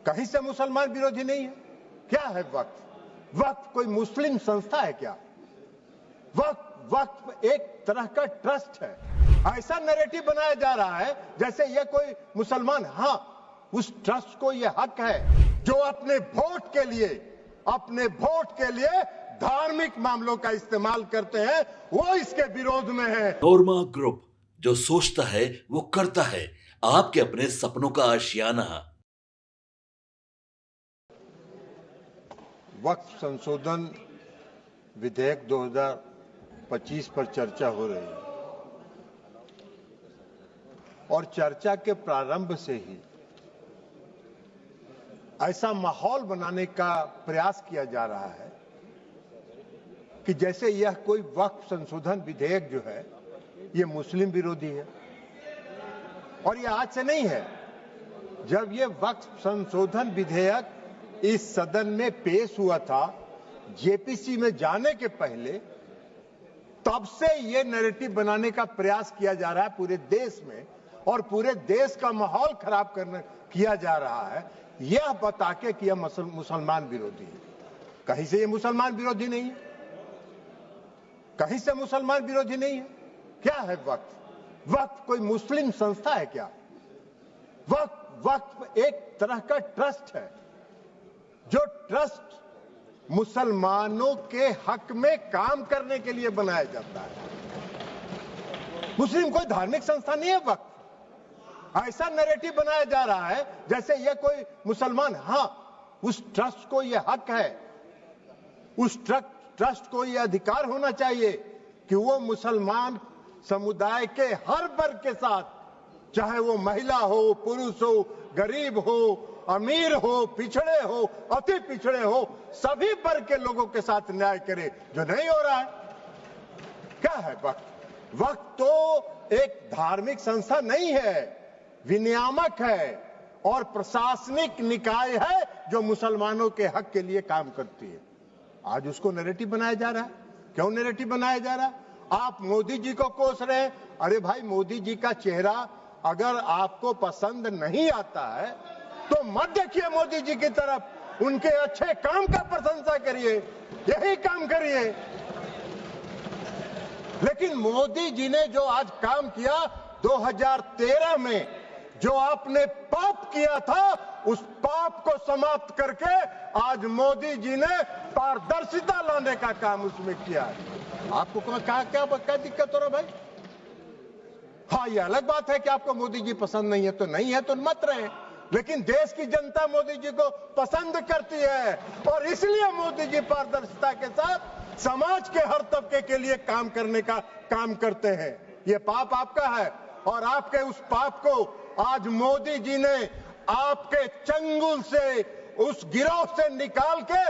कहीं से मुसलमान विरोधी नहीं है। क्या है वक्फ? वक्फ कोई मुस्लिम संस्था है क्या? वक्फ एक तरह का ट्रस्ट है। ऐसा नैरेटिव बनाया जा रहा है जैसे ये कोई मुसलमान, हाँ, उस ट्रस्ट को ये हक है जो अपने वोट के लिए धार्मिक मामलों का इस्तेमाल करते हैं, वो इसके विरोध में है। नोरमा ग्रुप, जो सोचता है वो करता है। आपके अपने सपनों का आशियाना। वक्फ संशोधन विधेयक 2025 पर चर्चा हो रही है और चर्चा के प्रारंभ से ही ऐसा माहौल बनाने का प्रयास किया जा रहा है कि जैसे यह कोई वक्फ संशोधन विधेयक जो है ये मुस्लिम विरोधी है। और यह आज से नहीं है। जब ये वक्फ संशोधन विधेयक इस सदन में पेश हुआ था, जेपीसी में जाने के पहले, तब से ये नैरेटिव बनाने का प्रयास किया जा रहा है पूरे देश में, और पूरे देश का माहौल खराब किया जा रहा है यह बता के कि यह मुसलमान विरोधी है। कहीं से ये मुसलमान विरोधी नहीं है। कहीं से मुसलमान विरोधी नहीं है। क्या है वक्फ? वक्फ कोई मुस्लिम संस्था है क्या? वक्फ एक तरह का ट्रस्ट है, जो ट्रस्ट मुसलमानों के हक में काम करने के लिए बनाया जाता है। मुस्लिम कोई धार्मिक संस्था नहीं है वक्फ। ऐसा नैरेटिव बनाया जा रहा है जैसे यह कोई मुसलमान, हाँ, उस ट्रस्ट को यह हक है, उस ट्रस्ट को यह अधिकार होना चाहिए कि वो मुसलमान समुदाय के हर वर्ग के साथ, चाहे वो महिला हो, पुरुष हो, गरीब हो, अमीर हो, पिछड़े हो, अति पिछड़े हो, सभी वर्ग के लोगों के साथ न्याय करे, जो नहीं हो रहा है। क्या है वक्फ? वक्फ तो एक धार्मिक संस्था नहीं है, विनियामक है और प्रशासनिक निकाय है जो मुसलमानों के हक के लिए काम करती है। आज उसको नैरेटिव बनाया जा रहा है। क्यों नैरेटिव बनाया जा रहा है? आप मोदी जी को कोस रहे हैं। अरे भाई, मोदी जी का चेहरा अगर आपको पसंद नहीं आता है तो मत देखिए मोदी जी की तरफ, उनके अच्छे काम का प्रशंसा करिए, यही काम करिए। लेकिन मोदी जी ने जो आज काम किया 2013 में, जो आपने पाप किया था, उस पाप को समाप्त करके आज मोदी जी ने पारदर्शिता लाने का काम उसमें किया है। आपको क्या दिक्कत हो रहा भाई? हाँ, ये अलग बात है कि आपको मोदी जी पसंद नहीं है तो नहीं है, तो मत रहे, लेकिन देश की जनता मोदी जी को पसंद करती है और इसलिए मोदी जी पारदर्शिता के साथ समाज के हर तबके के लिए काम करने का काम करते हैं। ये पाप आपका है और आपके उस पाप को आज मोदी जी ने आपके चंगुल से, उस गिरोह से निकाल के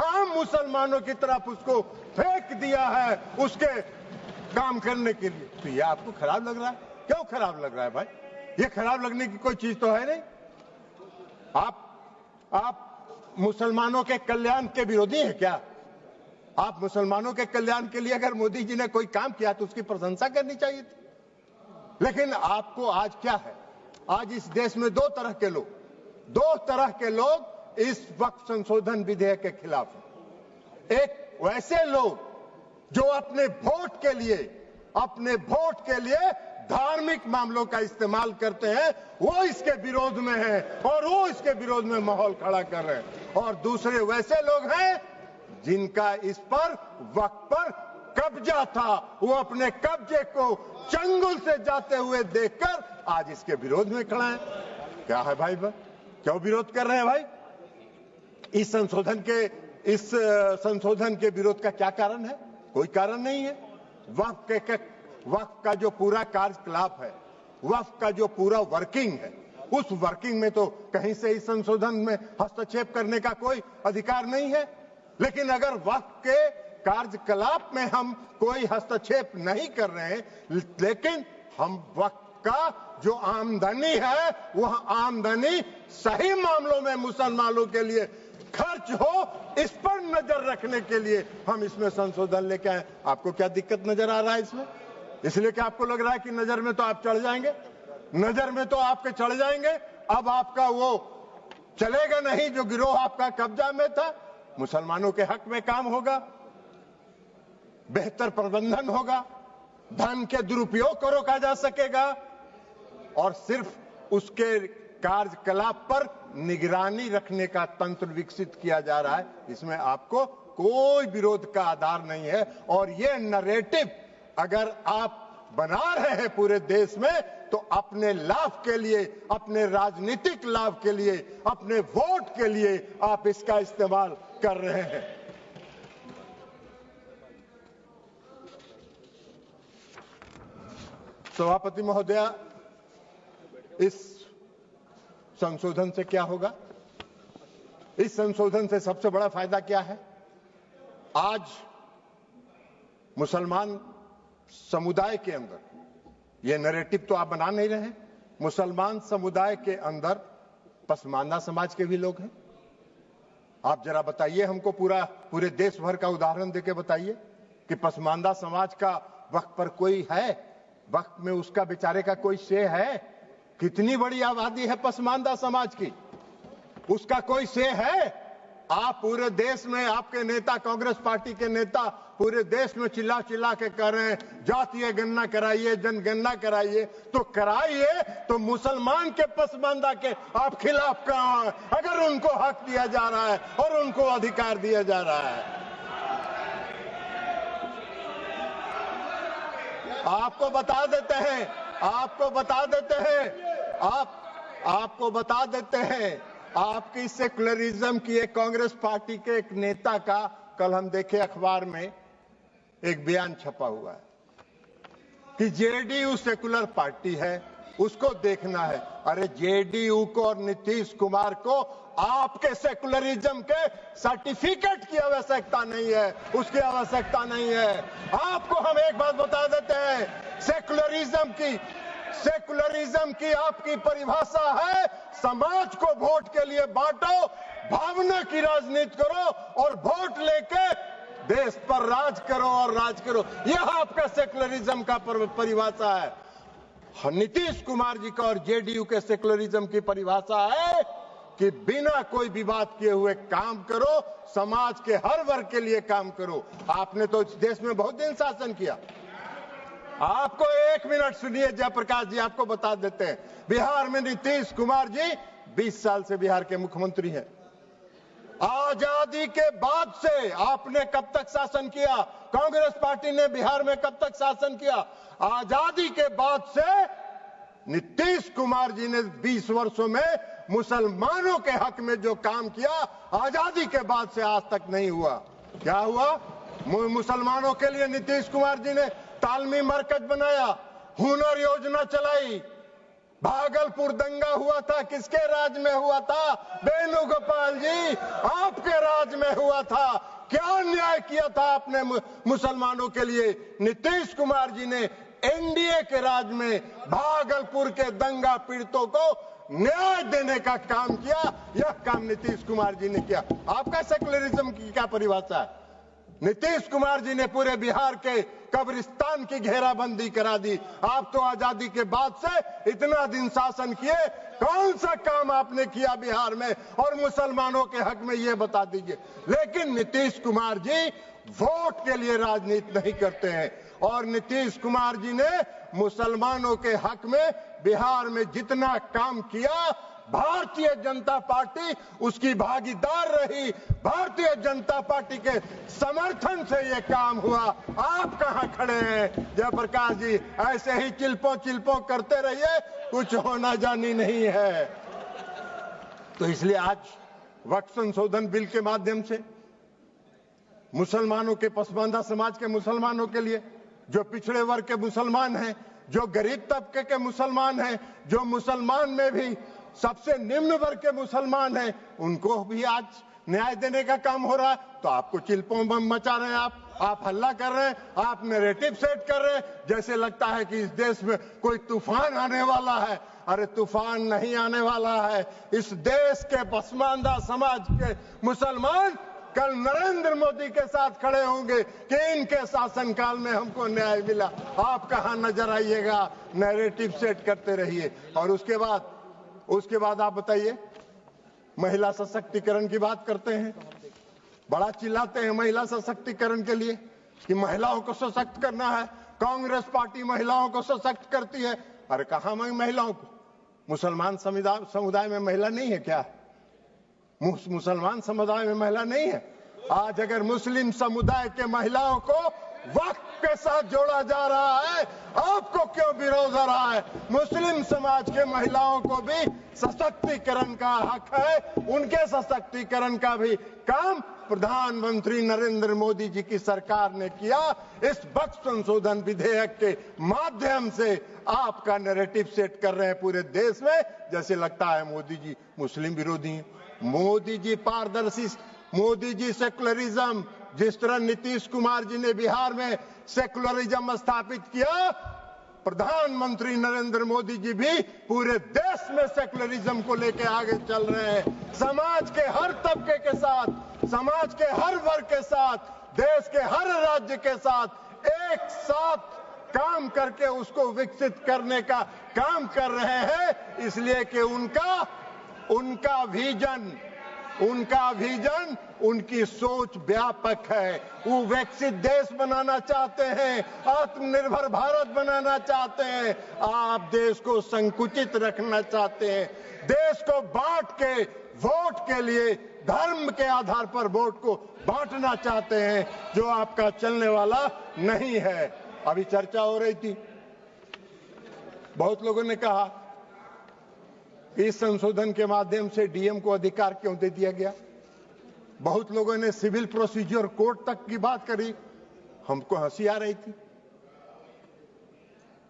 आम मुसलमानों की तरफ उसको फेंक दिया है उसके काम करने के लिए। तो ये आपको खराब लग रहा है? क्यों खराब लग रहा है भाई? ये खराब लगने की कोई चीज तो है नहीं। आप मुसलमानों के कल्याण के विरोधी हैं क्या? आप मुसलमानों के कल्याण के लिए अगर मोदी जी ने कोई काम किया तो उसकी प्रशंसा करनी चाहिए थी। लेकिन आपको आज क्या है? आज इस देश में दो तरह के लोग इस वक्फ संशोधन विधेयक के खिलाफ हैं। एक वैसे लोग जो अपने वोट के लिए धार्मिक मामलों का इस्तेमाल करते हैं, वो इसके विरोध में है और वो इसके विरोध में माहौल खड़ा कर रहे हैं। और दूसरे वैसे लोग हैं जिनका इस पर वक्फ पर कब्जा था, वो अपने कब्जे को चंगुल से जाते हुए देखकर आज इसके विरोध में खड़ा है। क्या है भाई? क्यों विरोध कर रहे हैं भाई? इस संशोधन के विरोध का क्या कारण है? कोई कारण नहीं है। वक्फ का जो पूरा कार्यकलाप है, वक्फ का जो पूरा वर्किंग है, उस वर्किंग में तो कहीं से इस संशोधन में हस्तक्षेप करने का कोई अधिकार नहीं है। लेकिन अगर वक्फ के कार्यकलाप में हम कोई हस्तक्षेप नहीं कर रहे हैं, लेकिन हम वक्फ का जो आमदनी है वह आमदनी सही मामलों में मुसलमानों के लिए खर्च हो, इस पर नजर रखने के लिए हम इसमें संशोधन लेके आए। आपको क्या दिक्कत नजर आ रहा है इसमें? इसलिए कि आपको लग रहा है कि नजर में तो आप चढ़ जाएंगे, नजर में तो आपके चढ़ जाएंगे। अब आपका वो चलेगा नहीं। जो गिरोह आपका कब्जा में था, मुसलमानों के हक में काम होगा, बेहतर प्रबंधन होगा, धन के दुरुपयोग को रोका जा सकेगा और सिर्फ उसके कार्यकलाप पर निगरानी रखने का तंत्र विकसित किया जा रहा है। इसमें आपको कोई विरोध का आधार नहीं है। और ये नैरेटिव अगर आप बना रहे हैं पूरे देश में, तो अपने लाभ के लिए, अपने राजनीतिक लाभ के लिए, अपने वोट के लिए आप इसका इस्तेमाल कर रहे हैं। सभापति महोदया, इस संशोधन से क्या होगा? इस संशोधन से सबसे बड़ा फायदा क्या है? आज मुसलमान समुदाय के अंदर, ये नैरेटिव तो आप बना नहीं रहे, मुसलमान समुदाय के अंदर पसमानदा समाज के भी लोग हैं। आप जरा बताइए हमको, पूरे देश भर का उदाहरण देके बताइए कि पसमानदा समाज का वक्त पर कोई है, वक्त में उसका बेचारे का कोई से है? कितनी बड़ी आबादी है पसमानदा समाज की, उसका कोई से है? आप पूरे देश में, आपके नेता, कांग्रेस पार्टी के नेता पूरे देश में चिल्ला चिल्ला के कह रहे हैं जातीय गणना कराइए, जनगणना कराइए। तो कराइए, तो मुसलमान के पसमानदा के आप खिलाफ कहां हैं? अगर उनको हक दिया जा रहा है और उनको अधिकार दिया जा रहा है। आपको बता देते हैं, आपको बता देते हैं, आपकी सेकुलरिज्म की एक कांग्रेस पार्टी के एक नेता का कल हम देखे अखबार में एक बयान छपा हुआ है कि जेडीयू सेकुलर पार्टी है, उसको देखना है। अरे जेडीयू को और नीतीश कुमार को आपके सेकुलरिज्म के सर्टिफिकेट की आवश्यकता नहीं है, उसकी आवश्यकता नहीं है। आपको हम एक बात बता देते हैं, सेकुलरिज्म की आपकी परिभाषा है समाज को वोट के लिए बांटो, भावना की राजनीति करो और वोट लेके देश पर राज करो और राज करो। यह आपका सेकुलरिज्म का परिभाषा है। नीतीश कुमार जी का और जेडीयू के सेकुलरिज्म की परिभाषा है कि बिना कोई विवाद किए हुए काम करो, समाज के हर वर्ग के लिए काम करो। आपने तो इस देश में बहुत दिन शासन किया। आपको एक मिनट सुनिए, जयप्रकाश जी आपको बता देते हैं, बिहार में नीतीश कुमार जी 20 साल से बिहार के मुख्यमंत्री हैं। आजादी के बाद से आपने कब तक शासन किया? कांग्रेस पार्टी ने बिहार में कब तक शासन किया? आजादी के बाद से नीतीश कुमार जी ने 20 वर्षों में मुसलमानों के हक में जो काम किया, आजादी के बाद से आज तक नहीं हुआ। क्या हुआ? मुसलमानों के लिए नीतीश कुमार जी ने तालमी मरकज बनाया, हुनर योजना चलाई। भागलपुर दंगा हुआ था, किसके राज में हुआ था? वेणुगोपाल जी, आपके राज में हुआ था। क्या न्याय किया था आपने मुसलमानों के लिए? नीतीश कुमार जी ने एनडीए के राज में भागलपुर के दंगा पीड़ितों को न्याय देने का काम किया। यह काम नीतीश कुमार जी ने किया। आपका सेकुलरिज्म की क्या परिभाषा है? नीतीश कुमार जी ने पूरे बिहार के कब्रिस्तान की घेराबंदी करा दी। आप तो आजादी के बाद से इतना दिन शासन किए, कौन सा काम आपने किया बिहार में और मुसलमानों के हक में, ये बता दीजिए। लेकिन नीतीश कुमार जी वोट के लिए राजनीति नहीं करते हैं और नीतीश कुमार जी ने मुसलमानों के हक में बिहार में जितना काम किया, भारतीय जनता पार्टी उसकी भागीदार रही। भारतीय जनता पार्टी के समर्थन से ये काम हुआ। आप कहां खड़े हैं जयप्रकाश जी? ऐसे ही चिल्पों करते रहिए, कुछ होना जानी नहीं है। तो इसलिए आज वक्फ संशोधन बिल के माध्यम से मुसलमानों के, पसमानदा समाज के मुसलमानों के लिए, जो पिछड़े वर्ग के मुसलमान हैं, जो गरीब तबके के मुसलमान हैं, जो मुसलमान में भी सबसे निम्न वर्ग के मुसलमान हैं, उनको भी आज न्याय देने का काम हो रहा है। तो आपको चिल्पों मचा रहे हैं, आप हल्ला कर रहे हैं, आप नैरेटिव सेट कर रहे हैं, जैसे लगता है कि इस देश में कोई तूफान आने वाला है। अरे तूफान नहीं आने वाला है। इस देश के पसमानदा समाज के मुसलमान कल नरेंद्र मोदी के साथ खड़े होंगे कि इनके शासनकाल में हमको न्याय मिला। आप कहां नजर आइएगा? नैरेटिव सेट करते रहिए। और उसके बाद आप बताइए, महिला सशक्तिकरण की बात करते हैं, बड़ा चिल्लाते हैं महिला सशक्तिकरण के लिए कि महिलाओं को सशक्त करना है, कांग्रेस पार्टी महिलाओं को सशक्त करती है। अरे कहां महिलाओं को? मुसलमान समुदाय में महिला नहीं है क्या? मुसलमान समुदाय में महिला नहीं है? आज अगर मुस्लिम समुदाय के महिलाओं को वक्फ के साथ जोड़ा जा रहा है, आपको क्यों विरोध हो रहा है? मुस्लिम समाज के महिलाओं को भी सशक्तिकरण का हक है, उनके सशक्तिकरण का भी काम प्रधानमंत्री नरेंद्र मोदी जी की सरकार ने किया। इस वक्फ संशोधन विधेयक के माध्यम से आपका नैरेटिव सेट कर रहे हैं पूरे देश में, जैसे लगता है मोदी जी मुस्लिम विरोधी हैं। मोदी जी पारदर्शी, मोदी जी सेकुलरिज्म, जिस तरह नीतीश कुमार जी ने बिहार में सेकुलरिज्म स्थापित किया, प्रधानमंत्री नरेंद्र मोदी जी भी पूरे देश में सेकुलरिज्म को लेकर आगे चल रहे हैं। समाज के हर तबके के साथ, समाज के हर वर्ग के साथ, देश के हर राज्य के साथ एक साथ काम करके उसको विकसित करने का काम कर रहे हैं, इसलिए कि उनका विजन, उनकी सोच व्यापक है। वो विकसित देश बनाना चाहते हैं, आत्मनिर्भर भारत बनाना चाहते हैं। आप देश को संकुचित रखना चाहते हैं, देश को बांट के वोट के लिए धर्म के आधार पर वोट को बांटना चाहते हैं, जो आपका चलने वाला नहीं है। अभी चर्चा हो रही थी, बहुत लोगों ने कहा इस संशोधन के माध्यम से डीएम को अधिकार क्यों दे दिया गया। बहुत लोगों ने सिविल प्रोसीजर कोड तक की बात करी, हमको हंसी आ रही थी।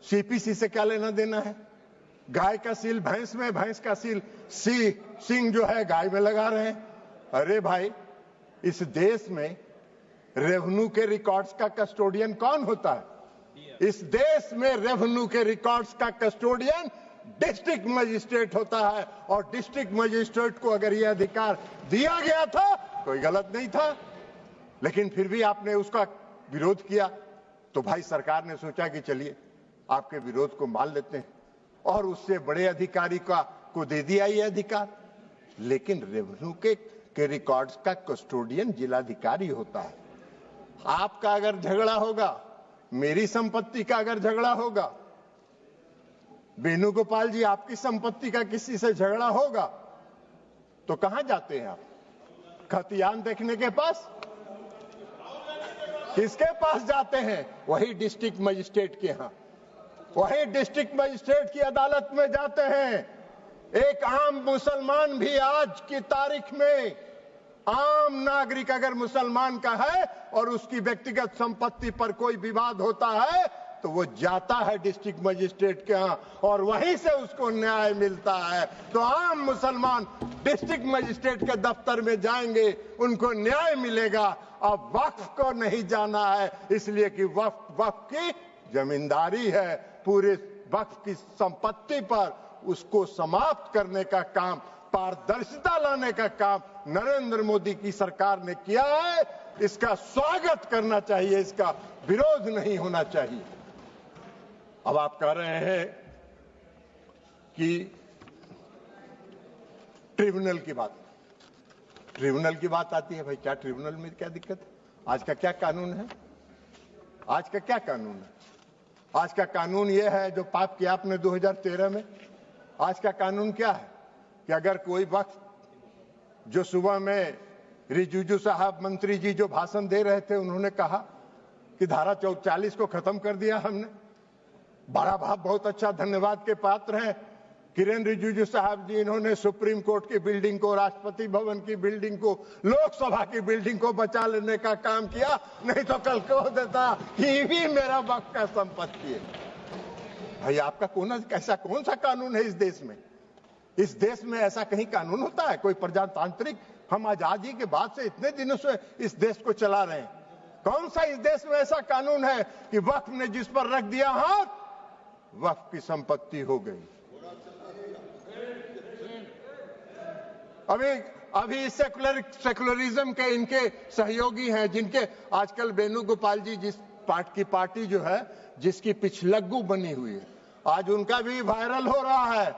सीपीसी से क्या लेना देना है? गाय का सील भैंस में, भैंस का सील सिंह जो है गाय में लगा रहे हैं। अरे भाई, इस देश में रेवेन्यू के रिकॉर्ड्स का कस्टोडियन कौन होता है? इस देश में रेवेन्यू के रिकॉर्ड्स का कस्टोडियन डिस्ट्रिक्ट मजिस्ट्रेट होता है, और डिस्ट्रिक्ट मजिस्ट्रेट को अगर यह अधिकार दिया गया था, कोई गलत नहीं था, लेकिन फिर भी आपने उसका विरोध किया। तो भाई सरकार ने सोचा कि चलिए आपके विरोध को मान लेते हैं, और उससे बड़े अधिकारी को दे दिया ये अधिकार। लेकिन रेवेन्यू के रिकॉर्ड्स का कस्टोडियन जिलाधिकारी होता है। आपका अगर झगड़ा होगा, मेरी संपत्ति का अगर झगड़ा होगा, वेणुगोपाल जी आपकी संपत्ति का किसी से झगड़ा होगा, तो कहां जाते हैं आप? खतियान देखने के पास? किसके पास जाते हैं? वही डिस्ट्रिक्ट मजिस्ट्रेट के यहां, वही डिस्ट्रिक्ट मजिस्ट्रेट की अदालत में जाते हैं। एक आम मुसलमान भी आज की तारीख में, आम नागरिक अगर मुसलमान का है और उसकी व्यक्तिगत संपत्ति पर कोई विवाद होता है, तो वो जाता है डिस्ट्रिक्ट मजिस्ट्रेट के यहाँ, और वहीं से उसको न्याय मिलता है। तो आम मुसलमान डिस्ट्रिक्ट मजिस्ट्रेट के दफ्तर में जाएंगे, उनको न्याय मिलेगा। अब वक्फ को नहीं जाना है, इसलिए कि वक्फ की जमींदारी है। पूरे वक्फ की संपत्ति पर उसको समाप्त करने का काम, पारदर्शिता लाने का काम नरेंद्र मोदी की सरकार ने किया है। इसका स्वागत करना चाहिए, इसका विरोध नहीं होना चाहिए। अब आप कह रहे हैं कि ट्रिब्यूनल की बात आती है। भाई क्या ट्रिब्यूनल में क्या दिक्कत है? आज का क्या कानून है? आज का क्या कानून है? आज का कानून यह है जो पाप किया आपने 2013 में। आज का कानून क्या है कि अगर कोई वक्त, जो सुबह में रिजिजू साहब मंत्री जी जो भाषण दे रहे थे, उन्होंने कहा कि धारा 40 को खत्म कर दिया हमने। बड़ा बहुत अच्छा धन्यवाद के पात्र हैं किरेन रिजिजू साहब जी। इन्होंने सुप्रीम कोर्ट की बिल्डिंग को, राष्ट्रपति भवन की बिल्डिंग को, लोकसभा की बिल्डिंग को बचा लेने का काम किया, नहीं तो कल कह देता ये भी मेरा वक्त का संपत्ति है। भाई आपका कौन सा कानून है इस देश में? इस देश में ऐसा कहीं कानून होता है? कोई प्रजातांत्रिक, हम आजादी के बाद से इतने दिनों से इस देश को चला रहे हैं, कौन सा इस देश में ऐसा कानून है कि वक्फ ने जिस पर रख दिया हाथ, वक्फ की संपत्ति हो गई? अभी सेकुलरिज्म के इनके सहयोगी हैं, जिनके आजकल वेणुगोपाल जी जिस पार्टी जो है, जिसकी पिछलग्गू बनी हुई है, आज उनका भी वायरल हो रहा है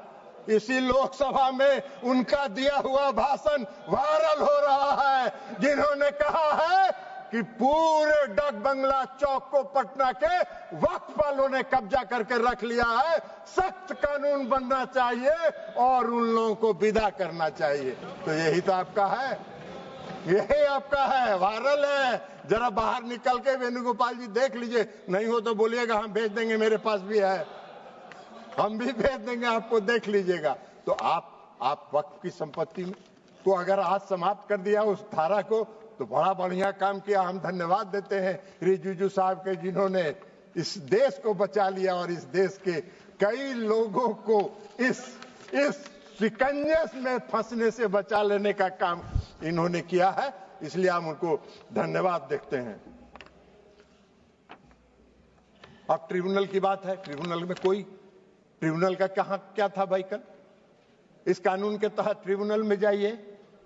इसी लोकसभा में उनका दिया हुआ भाषण वायरल हो रहा है, जिन्होंने कहा है कि पूरे डाक बंगला चौक को पटना के वक्फ वालों ने कब्जा करके रख लिया है, सख्त कानून बनना चाहिए और उन लोगों को विदा करना चाहिए। तो यही तो आपका है, यही आपका है, वायरल है। जरा बाहर निकल के वेणुगोपाल जी देख लीजिए, नहीं हो तो बोलिएगा, हम भेज देंगे, मेरे पास भी है, हम भी भेज देंगे आपको, देख लीजिएगा। तो आप वक्फ की संपत्ति को अगर आज समाप्त कर दिया उस धारा को, तो बड़ा बढ़िया काम किया, हम धन्यवाद देते हैं रिजिजू साहब के, जिन्होंने इस देश को बचा लिया और इस देश के कई लोगों को इस शिकंजे में फंसने से बचा लेने का काम इन्होंने किया है, इसलिए हम उनको धन्यवाद देते हैं। अब ट्रिब्यूनल की बात है, ट्रिब्यूनल का क्या था भाई? कल इस कानून के तहत ट्रिब्यूनल में जाइए,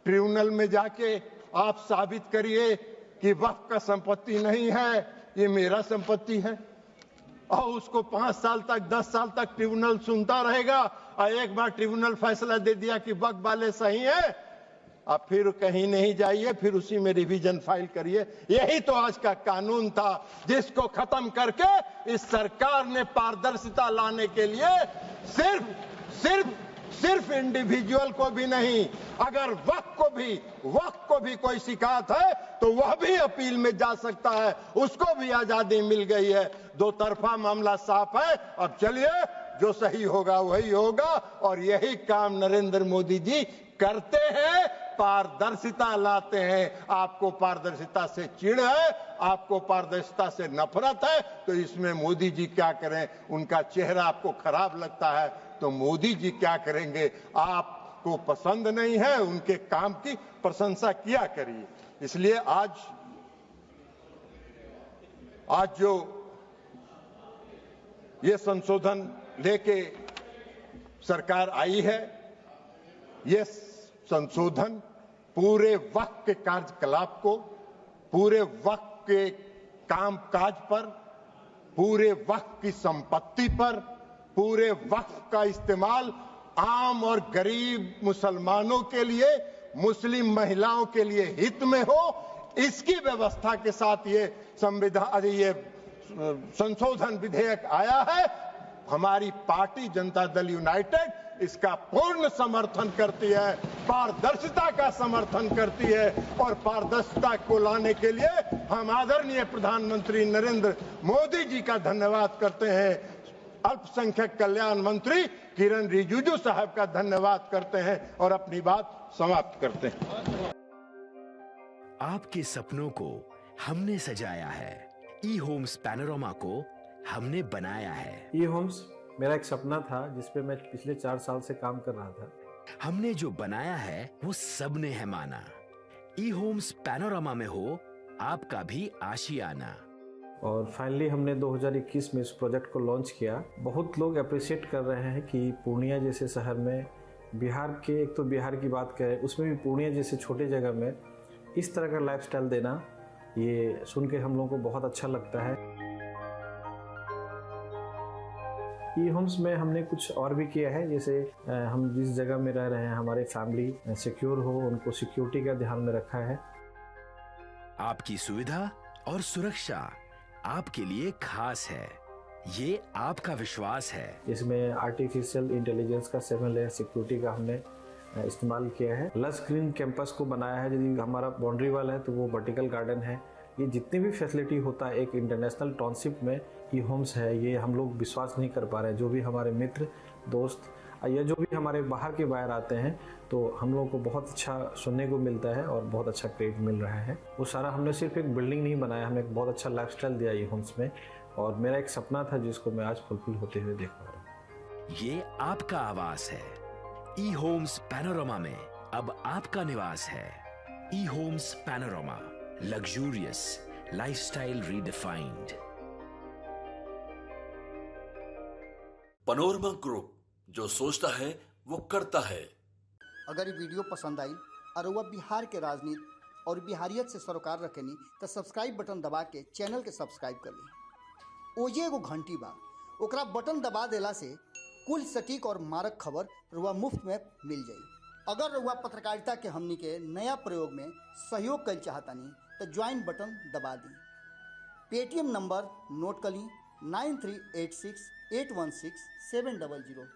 ट्रिब्यूनल में जाके आप साबित करिए कि वक्फ का संपत्ति नहीं है, ये मेरा संपत्ति है, और उसको 5 साल तक 10 साल तक ट्रिब्यूनल सुनता रहेगा, और एक बार ट्रिब्यूनल फैसला दे दिया कि वक्फ वाले सही है, अब फिर कहीं नहीं जाइए, फिर उसी में रिवीजन फाइल करिए। यही तो आज का कानून था, जिसको खत्म करके इस सरकार ने पारदर्शिता लाने के लिए सिर्फ इंडिविजुअल को भी नहीं, अगर वक्फ को भी कोई शिकायत है तो वह भी अपील में जा सकता है, उसको भी आजादी मिल गई है। दो तरफा मामला साफ है। अब चलिए, जो सही होगा वही होगा, और यही काम नरेंद्र मोदी जी करते हैं, पारदर्शिता लाते हैं। आपको पारदर्शिता से चिढ़ है, आपको पारदर्शिता से नफरत है, तो इसमें मोदी जी क्या करें? उनका चेहरा आपको खराब लगता है तो मोदी जी क्या करेंगे? आपको पसंद नहीं है, उनके काम की प्रशंसा किया करिए। इसलिए आज जो ये संशोधन लेके सरकार आई है, ये संशोधन पूरे वक्फ के कार्यकलाप को, पूरे वक्फ के कामकाज पर, पूरे वक्फ की संपत्ति पर, पूरे वक्फ का इस्तेमाल आम और गरीब मुसलमानों के लिए, मुस्लिम महिलाओं के लिए हित में हो, इसकी व्यवस्था के साथ ये संशोधन विधेयक आया है। हमारी पार्टी जनता दल यूनाइटेड इसका पूर्ण समर्थन करती है, पारदर्शिता का समर्थन करती है, और पारदर्शिता को लाने के लिए हम आदरणीय प्रधानमंत्री नरेंद्र मोदी जी का धन्यवाद करते हैं। अल्पसंख्यक कल्याण मंत्री किरण रिजिजू साहब का धन्यवाद करते हैं और अपनी बात समाप्त करते हैं। आपके सपनों को हमने सजाया है, ई होम्स पैनोरमा को हमने बनाया है। ई होम्स मेरा एक सपना था, जिसपे मैं पिछले 4 साल से काम कर रहा था। हमने जो बनाया है वो सबने है माना। ई होम्स पैनोरमा में हो आपका भी आशियाना। और फाइनली हमने 2021 में इस प्रोजेक्ट को लॉन्च किया। बहुत लोग अप्रिशिएट कर रहे हैं कि पूर्णिया जैसे शहर में, बिहार के, एक तो बिहार की बात करें, उसमें भी पूर्णिया जैसे छोटे जगह में इस तरह का लाइफस्टाइल देना, ये सुन के हम लोगों को बहुत अच्छा लगता है। ई होम्स में हमने कुछ और भी किया है, जैसे हम जिस जगह में रह रहे हैं हमारे फैमिली सिक्योर हो, उनको सिक्योरिटी का ध्यान में रखा है। आपकी सुविधा और सुरक्षा आपके लिए खास है, ये आपका विश्वास है। इसमें आर्टिफिशियल इंटेलिजेंस का 7 लेयर सिक्योरिटी का हमने इस्तेमाल किया है। लस ग्रीन कैंपस को बनाया है, यदि हमारा बाउंड्री वाल है तो वो वर्टिकल गार्डन है। ये जितनी भी फैसिलिटी होता है एक इंटरनेशनल टाउनशिप में ई होम्स है, ये हम लोग विश्वास नहीं कर पा रहे हैं। जो भी हमारे मित्र दोस्त या जो भी हमारे बाहर के बाहर आते हैं, तो हम लोगों को बहुत अच्छा सुनने को मिलता है और बहुत अच्छा क्रेडिट मिल रहा है। वो सारा हमने सिर्फ एक बिल्डिंग नहीं बनाया, हमें एक बहुत अच्छा लाइफस्टाइल दिया ई होम्स में, और मेरा एक सपना था जिसको मैं आज फुलफिल होते हुए देख पा रहा हूँ। ये आपका आवास है। ई होम्स पैनोरमा में अब आपका निवास है। E homes panorama, luxurious lifestyle redefined. Panorama group, जो सोचता है वो करता है। अगर ये वीडियो पसंद आई और वह बिहार के राजनीति और बिहारियत से सरोकार रखेनी तो सब्सक्राइब बटन दबा के चैनल के सब्सक्राइब कर ली। ओजे एगो घंटी बा, ओकरा बटन दबा देला से कुल सटीक और मारक खबर रुआ मुफ्त में मिल जाई। अगर रुआ पत्रकारिता के हमनी के नया प्रयोग में सहयोग कर चाहतानी तो ज्वाइन बटन दबा दी। पेटीएम नंबर नोट कर ली 9386816700।